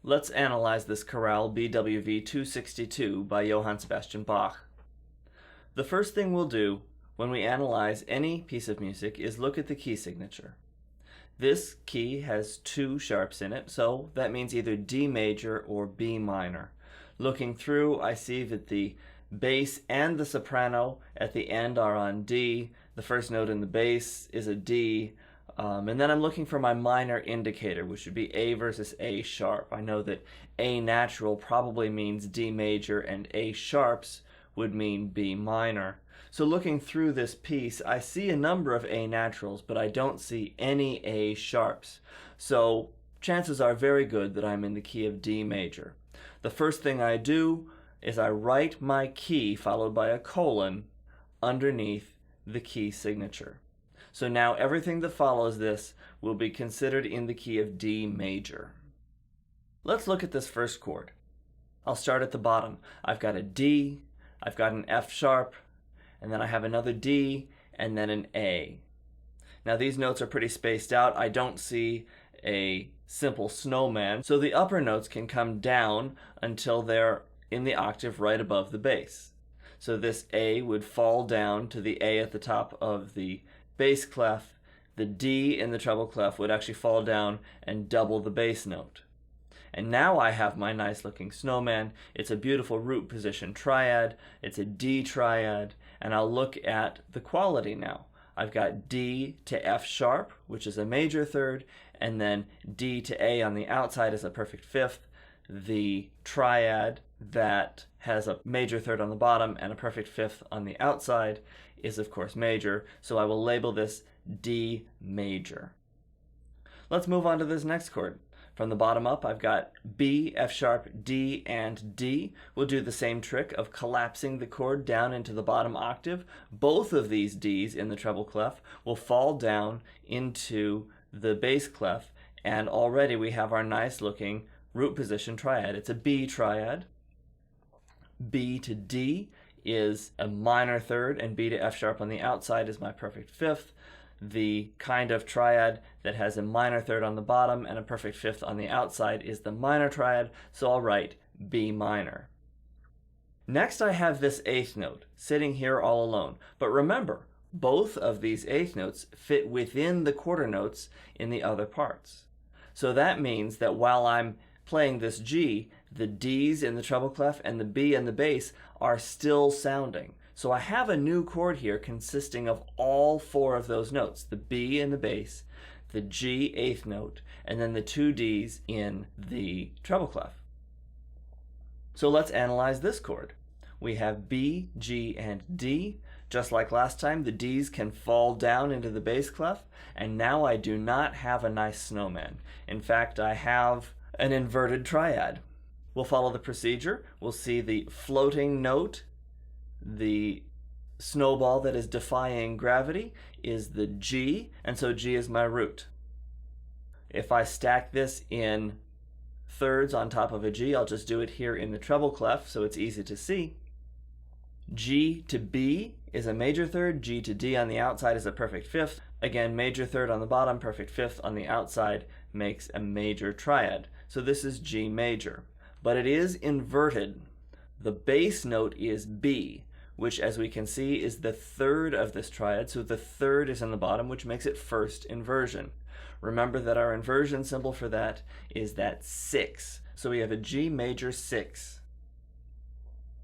Let's analyze this chorale BWV 262 by Johann Sebastian Bach. The first thing we'll do when we analyze any piece of music is look at the key signature. This key has two sharps in it, so that means either D major or B minor. Looking through, I see that the bass and the soprano at the end are on D. The first note in the bass is a D. And then I'm looking for my minor indicator, which would be A versus A sharp. I know that A natural probably means D major and A sharps would mean B minor. So looking through this piece, I see a number of A naturals, but I don't see any A sharps. So chances are very good that I'm in the key of D major. The first thing I do is I write my key followed by a colon underneath the key signature. So now everything that follows this will be considered in the key of D major. Let's look at this first chord. I'll start at the bottom. I've got a D, I've got an F sharp, and then I have another D, and then an A. Now these notes are pretty spaced out. I don't see a simple snowman, so the upper notes can come down until they're in the octave right above the bass. So this A would fall down to the A at the top of the bass clef. The D in the treble clef would actually fall down and double the bass note. And now I have my nice looking snowman. It's a beautiful root position triad. It's a D triad, and I'll look at the quality now. I've got D to F sharp, which is a major third, and then D to A on the outside is a perfect fifth. The triad that has a major third on the bottom and a perfect fifth on the outside is of course major, so I will label this D major. Let's move on to this next chord. From the bottom up, I've got B, F sharp, D, and D. We'll do the same trick of collapsing the chord down into the bottom octave. Both of these Ds in the treble clef will fall down into the bass clef, and already we have our nice looking root position triad. It's a B triad. B to D is a minor third, and B to F sharp on the outside is my perfect fifth. The kind of triad that has a minor third on the bottom and a perfect fifth on the outside is the minor triad, so I'll write B minor. Next I have this eighth note sitting here all alone, but remember, both of these eighth notes fit within the quarter notes in the other parts. So that means that while I'm playing this G, the D's in the treble clef and the B in the bass are still sounding. So I have a new chord here consisting of all four of those notes, the B in the bass, the G eighth note, and then the two D's in the treble clef. So let's analyze this chord. We have B, G, and D. Just like last time, the D's can fall down into the bass clef, and now I do not have a nice snowman. In fact, I have an inverted triad. We'll follow the procedure. We'll see the floating note. The snowball that is defying gravity is the G, and so G is my root. If I stack this in thirds on top of a G, I'll just do it here in the treble clef so it's easy to see. G to B is a major third, G to D on the outside is a perfect fifth. Again, major third on the bottom, perfect fifth on the outside makes a major triad. So this is G major, but it is inverted. The bass note is B, which as we can see is the third of this triad, so the third is in the bottom, which makes it first inversion. Remember that our inversion symbol for that is that 6, so we have a G major 6.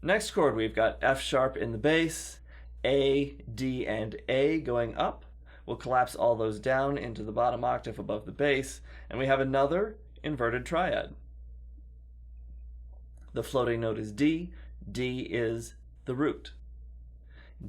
Next chord, we've got F sharp in the bass, A, D, and A going up. We'll collapse all those down into the bottom octave above the bass, and we have another inverted triad. The floating note is D, D is the root.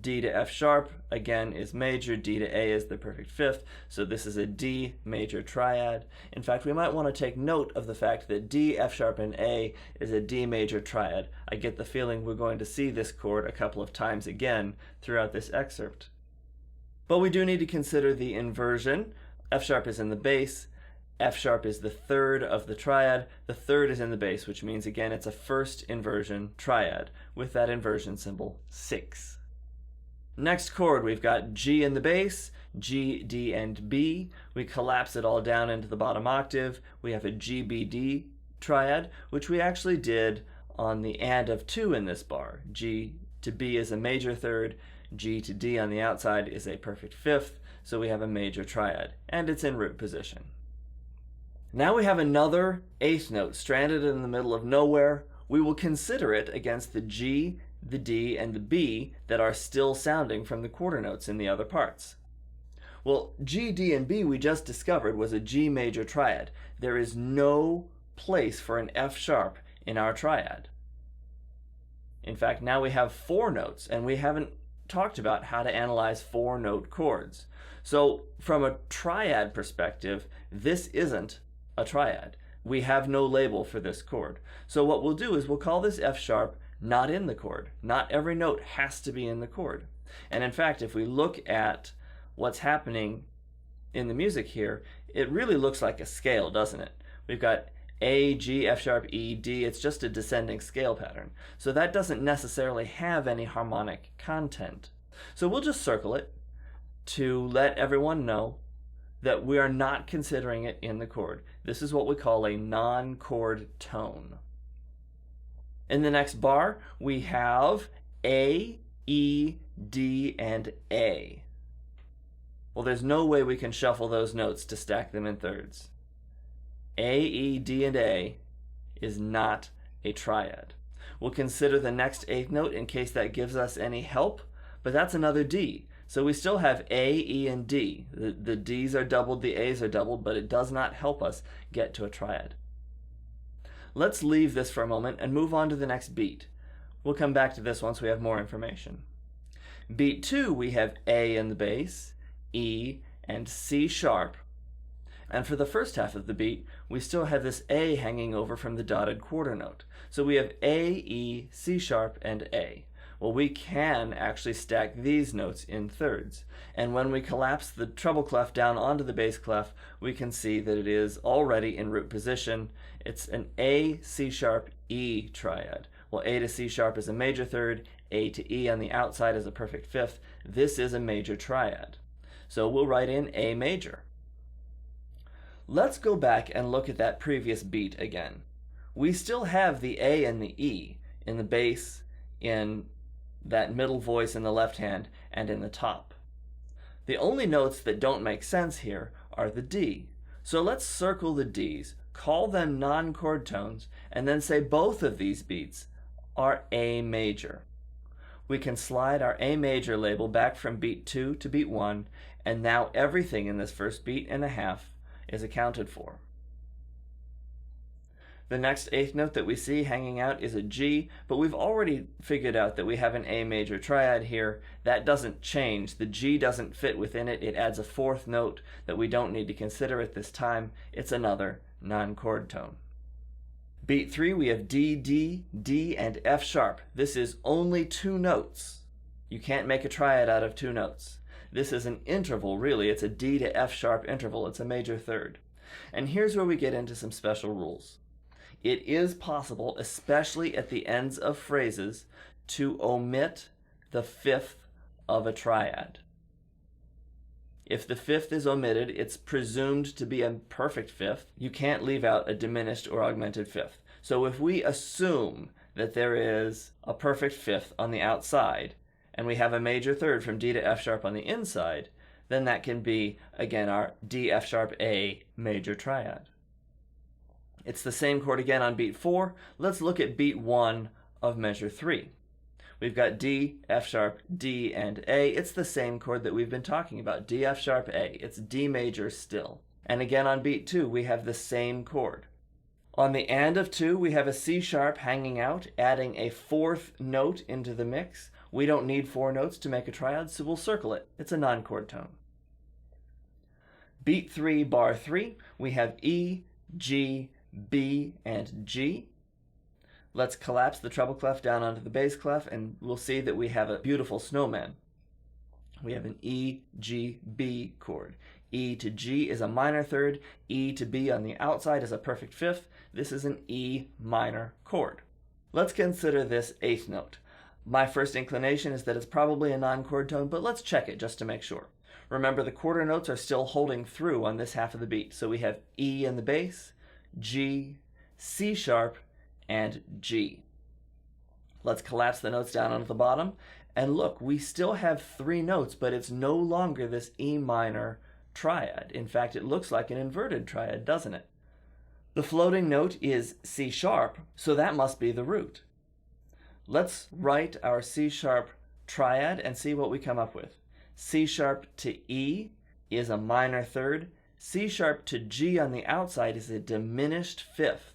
D to F sharp, again, is major, D to A is the perfect fifth, so this is a D major triad. In fact, we might want to take note of the fact that D, F sharp, and A is a D major triad. I get the feeling we're going to see this chord a couple of times again throughout this excerpt. But we do need to consider the inversion. F sharp is in the bass, F sharp is the third of the triad, the third is in the bass, which means again it's a first inversion triad with that inversion symbol 6. Next chord, we've got G in the bass, G, D, and B. We collapse it all down into the bottom octave. We have a G, B, D triad, which we actually did on the and of 2 in this bar. G to B is a major third, G to D on the outside is a perfect fifth, so we have a major triad, and it's in root position. Now we have another eighth note stranded in the middle of nowhere. We will consider it against the G, the D, and the B that are still sounding from the quarter notes in the other parts. Well, G, D, and B we just discovered was a G major triad. There is no place for an F sharp in our triad. In fact, now we have 4 notes, and we haven't talked about how to analyze 4-note chords. So from a triad perspective, this isn't a triad. We have no label for this chord. So what we'll do is we'll call this F sharp not in the chord. Not every note has to be in the chord. And in fact, if we look at what's happening in the music here, it really looks like a scale, doesn't it? We've got A, G, F sharp, E, D. It's just a descending scale pattern. So that doesn't necessarily have any harmonic content. So we'll just circle it to let everyone know that we are not considering it in the chord. This is what we call a non-chord tone. In the next bar, we have A, E, D, and A. Well, there's no way we can shuffle those notes to stack them in thirds. A, E, D, and A is not a triad. We'll consider the next eighth note in case that gives us any help, but that's another D. So we still have A, E, and D. The D's are doubled, the A's are doubled, but it does not help us get to a triad. Let's leave this for a moment and move on to the next beat. We'll come back to this once we have more information. Beat 2, we have A in the bass, E, and C sharp. And for the first half of the beat, we still have this A hanging over from the dotted quarter note. So we have A, E, C sharp, and A. Well, we can actually stack these notes in thirds. And when we collapse the treble clef down onto the bass clef, we can see that it is already in root position. It's an A, C sharp, E triad. Well, A to C sharp is a major third, A to E on the outside is a perfect fifth. This is a major triad. So we'll write in A major. Let's go back and look at that previous beat again. We still have the A and the E in the bass, in that middle voice in the left hand, and in the top. The only notes that don't make sense here are the D. So let's circle the Ds, call them non-chord tones, and then say both of these beats are A major. We can slide our A major label back from beat 2 to beat 1, and now everything in this first beat and a half is accounted for. The next eighth note that we see hanging out is a G, but we've already figured out that we have an A major triad here. That doesn't change. The G doesn't fit within it. It adds a fourth note that we don't need to consider at this time. It's another non-chord tone. Beat 3, we have D, D, D, and F sharp. This is only 2 notes. You can't make a triad out of 2 notes. This is an interval, really. It's a D to F sharp interval. It's a major third. And here's where we get into some special rules. It is possible, especially at the ends of phrases, to omit the fifth of a triad. If the fifth is omitted, it's presumed to be a perfect fifth. You can't leave out a diminished or augmented fifth. So if we assume that there is a perfect fifth on the outside, and we have a major third from D to F sharp on the inside, then that can be, again, our D, F sharp, A major triad. It's the same chord again on beat 4. Let's look at beat 1 of measure 3. We've got D, F sharp, D, and A. It's the same chord that we've been talking about, D, F sharp, A. It's D major still. And again on beat 2, we have the same chord. On the and of 2, we have a C sharp hanging out, adding a fourth note into the mix. We don't need 4 notes to make a triad, so we'll circle it. It's a non-chord tone. Beat 3, bar 3, we have E, G, B, and G. Let's collapse the treble clef down onto the bass clef, and we'll see that we have a beautiful snowman. We have an E, G, B chord. E to G is a minor third. E to B on the outside is a perfect fifth. This is an E minor chord. Let's consider this eighth note. My first inclination is that it's probably a non-chord tone, but let's check it just to make sure. Remember, the quarter notes are still holding through on this half of the beat. So we have E in the bass, G, C sharp, and G. Let's collapse the notes down onto the bottom, and look, we still have 3 notes, but it's no longer this E minor triad. In fact, it looks like an inverted triad, doesn't it? The floating note is C sharp, so that must be the root. Let's write our C sharp triad and see what we come up with. C sharp to E is a minor third. C sharp to G on the outside is a diminished fifth.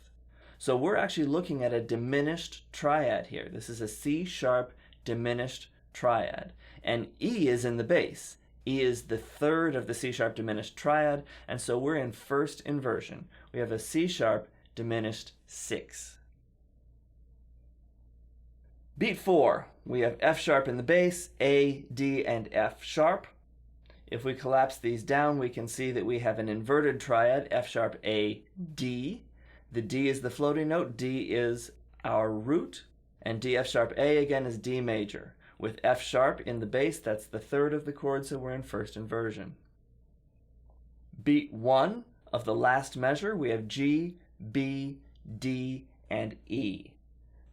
So we're actually looking at a diminished triad here. This is a C sharp diminished triad. And E is in the bass. E is the third of the C sharp diminished triad, and so we're in first inversion. We have a C sharp diminished 6. Beat 4, we have F sharp in the bass, A, D, and F sharp. If we collapse these down, we can see that we have an inverted triad, F sharp, A, D. The D is the floating note, D is our root, and D, F sharp, A again is D major. With F sharp in the bass, that's the third of the chord, so we're in first inversion. Beat 1 of the last measure, we have G, B, D, and E.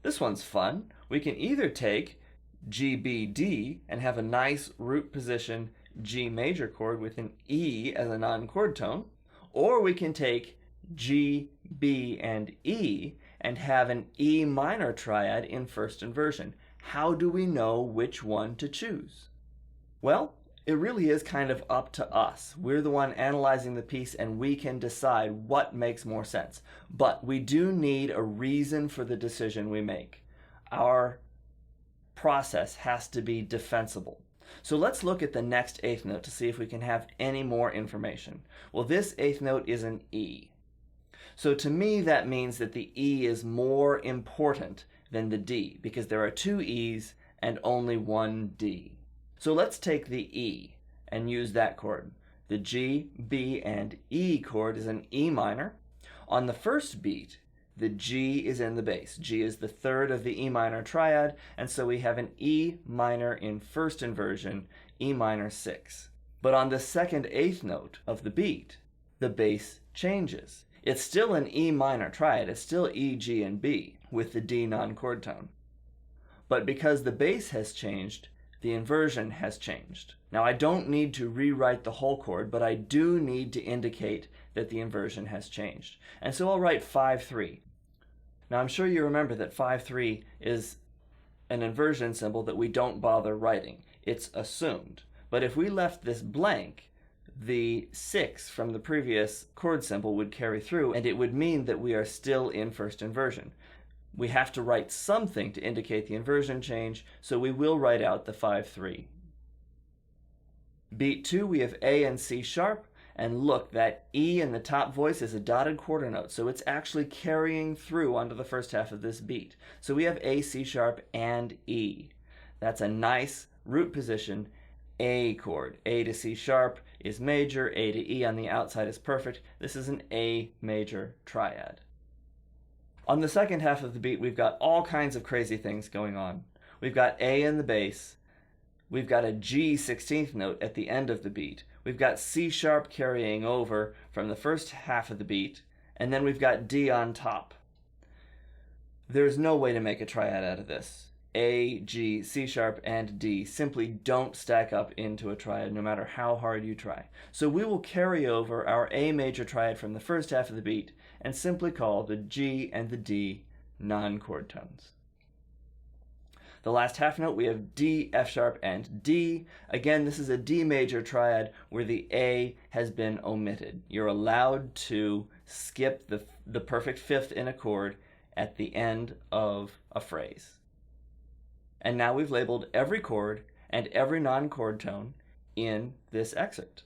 This one's fun. We can either take G, B, D and have a nice root position G major chord with an E as a non-chord tone, or we can take G, B, and E and have an E minor triad in first inversion. How do we know which one to choose? Well, it really is kind of up to us. We're the one analyzing the piece, and we can decide what makes more sense. But we do need a reason for the decision we make. Our process has to be defensible. So let's look at the next eighth note to see if we can have any more information. Well, this eighth note is an E. So to me, that means that the E is more important than the D, because there are 2 E's and only 1 D. So let's take the E and use that chord. The G, B, and E chord is an E minor. On the first beat, the G is in the bass. G is the third of the E minor triad, and so we have an E minor in first inversion, E minor 6. But on the second eighth note of the beat, the bass changes. It's still an E minor triad. It's still E, G, and B with the D non-chord tone. But because the bass has changed, the inversion has changed. Now I don't need to rewrite the whole chord, but I do need to indicate that the inversion has changed. And so I'll write 5-3. Now I'm sure you remember that 5-3 is an inversion symbol that we don't bother writing. It's assumed. But if we left this blank, the 6 from the previous chord symbol would carry through, and it would mean that we are still in first inversion. We have to write something to indicate the inversion change, so we will write out the 5-3. Beat 2, we have A and C sharp, and look, that E in the top voice is a dotted quarter note, so it's actually carrying through onto the first half of this beat. So we have A, C sharp, and E. That's a nice root position A chord. A to C sharp is major, A to E on the outside is perfect. This is an A major triad. On the second half of the beat, we've got all kinds of crazy things going on. We've got A in the bass. We've got a G 16th note at the end of the beat. We've got C sharp carrying over from the first half of the beat, and then we've got D on top. There's no way to make a triad out of this. A, G, C sharp, and D simply don't stack up into a triad no matter how hard you try. So we will carry over our A major triad from the first half of the beat and simply call the G and the D non-chord tones. The last half note, we have D, F sharp, and D. Again, this is a D major triad where the A has been omitted. You're allowed to skip the perfect fifth in a chord at the end of a phrase. And now we've labeled every chord and every non-chord tone in this excerpt.